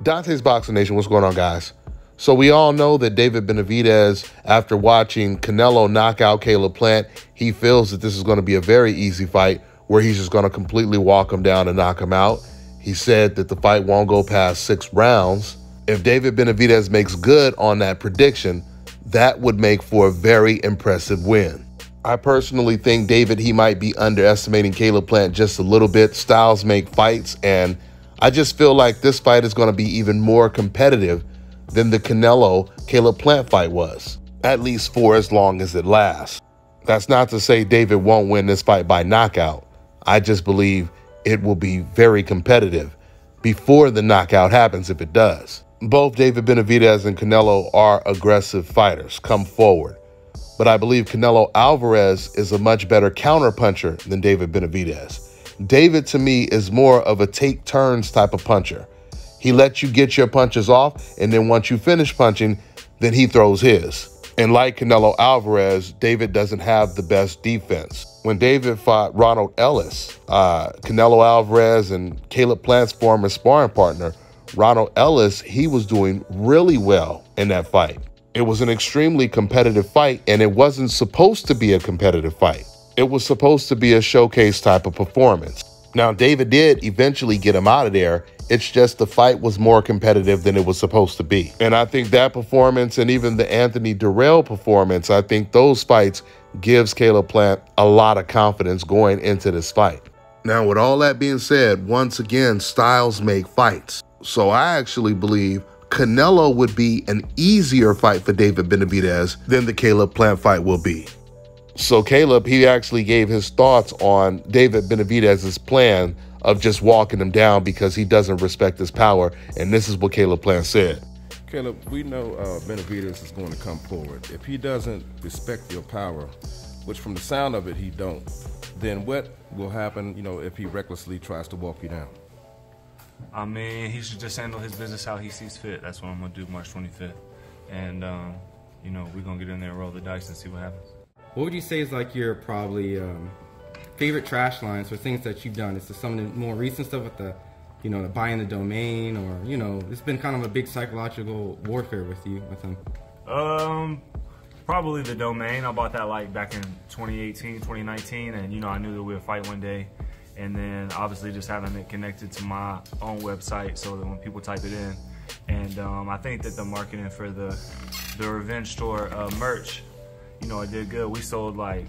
Dante's Boxing Nation, what's going on, guys? So we all know that David Benavidez, after watching Canelo knock out Caleb Plant, he feels that this is going to be a very easy fight where he's just going to completely walk him down and knock him out. He said that the fight won't go past 6 rounds. If David Benavidez makes good on that prediction, that would make for a very impressive win. I personally think David, he might be underestimating Caleb Plant just a little bit. Styles make fights, and I just feel like this fight is going to be even more competitive than the Canelo-Caleb Plant fight was, at least for as long as it lasts. That's not to say David won't win this fight by knockout. I just believe it will be very competitive before the knockout happens if it does. Both David Benavidez and Canelo are aggressive fighters, come forward. But I believe Canelo Alvarez is a much better counterpuncher than David Benavidez. David, to me, is more of a take turns type of puncher. He lets you get your punches off, and then once you finish punching, then he throws his. And like Canelo Alvarez, David doesn't have the best defense. When David fought Ronald Ellis, Canelo Alvarez and Caleb Plant's former sparring partner, Ronald Ellis, he was doing really well in that fight. It was an extremely competitive fight, and it wasn't supposed to be a competitive fight. It was supposed to be a showcase type of performance. Now, David did eventually get him out of there. It's just the fight was more competitive than it was supposed to be. And I think that performance and even the Anthony Durrell performance, I think those fights gives Caleb Plant a lot of confidence going into this fight. Now, with all that being said, once again, styles make fights. So I actually believe Canelo would be an easier fight for David Benavidez than the Caleb Plant fight will be. So Caleb, he actually gave his thoughts on David Benavidez's plan of just walking him down because he doesn't respect his power. And this is what Caleb Plant said. Caleb, we know Benavidez is going to come forward. If he doesn't respect your power, which from the sound of it, he don't, then what will happen, if he recklessly tries to walk you down? I mean, he should just handle his business how he sees fit. That's what I'm going to do March 25th. And, we're going to get in there and roll the dice and see what happens. What would you say is like your probably favorite trash lines or things that you've done? Is there some of the more recent stuff with the, the buying the domain, or, it's been kind of a big psychological warfare with you, with him? Probably the domain. I bought that like back in 2018, 2019, and, I knew that we would fight one day. And then obviously just having it connected to my own website so that when people type it in. And I think that the marketing for the Revenge Store merch, it did good. We sold like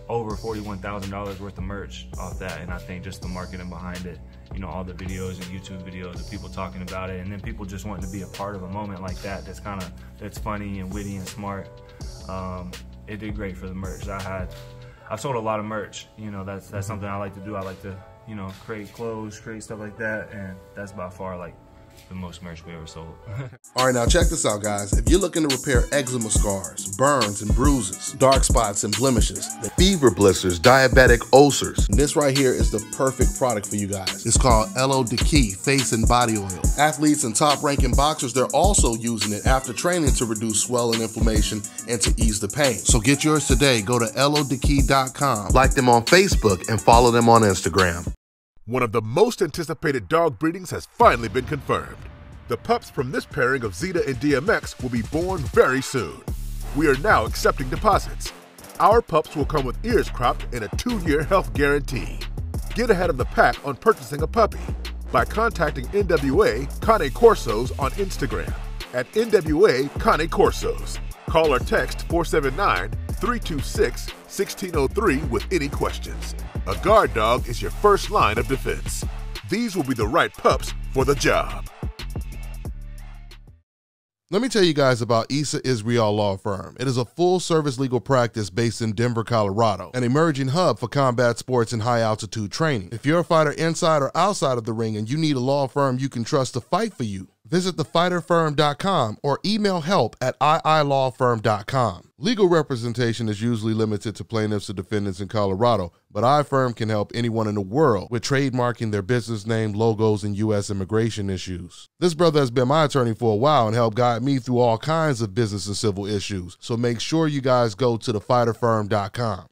over $41,000 worth of merch off that, and I think just the marketing behind it, all the videos and YouTube videos of people talking about it, and then people just wanting to be a part of a moment like that that's funny and witty and smart. It did great for the merch. I've sold a lot of merch. That's something I like to do. I like to, create clothes, create stuff like that, and that's by far like the most merch we ever sold. All right, now check this out, guys. If you're looking to repair eczema scars, burns and bruises, dark spots and blemishes, fever blisters, diabetic ulcers, this right here is the perfect product for you guys. It's called LO Key Face and Body Oil. Athletes and top-ranking boxers, they're also using it after training to reduce swelling, inflammation, and to ease the pain. So get yours today. Go to lodkey.com, like them on Facebook, and follow them on Instagram. One of the most anticipated dog breedings has finally been confirmed. The pups from this pairing of Zeta and DMX will be born very soon. We are now accepting deposits. Our pups will come with ears cropped and a 2-year health guarantee. Get ahead of the pack on purchasing a puppy by contacting NWA Cane Corsos on Instagram at NWA Cane Corsos. Call or text 479-326-1603 with any questions. A guard dog is your first line of defense. These will be the right pups for the job. Let me tell you guys about Issa Israel Law Firm. It is a full-service legal practice based in Denver, Colorado, an emerging hub for combat sports and high-altitude training. If you're a fighter inside or outside of the ring and you need a law firm you can trust to fight for you, visit thefighterfirm.com or email help@iilawfirm.com. Legal representation is usually limited to plaintiffs or defendants in Colorado, but iFirm can help anyone in the world with trademarking their business name, logos, and U.S. immigration issues. This brother has been my attorney for a while and helped guide me through all kinds of business and civil issues, so make sure you guys go to thefighterfirm.com.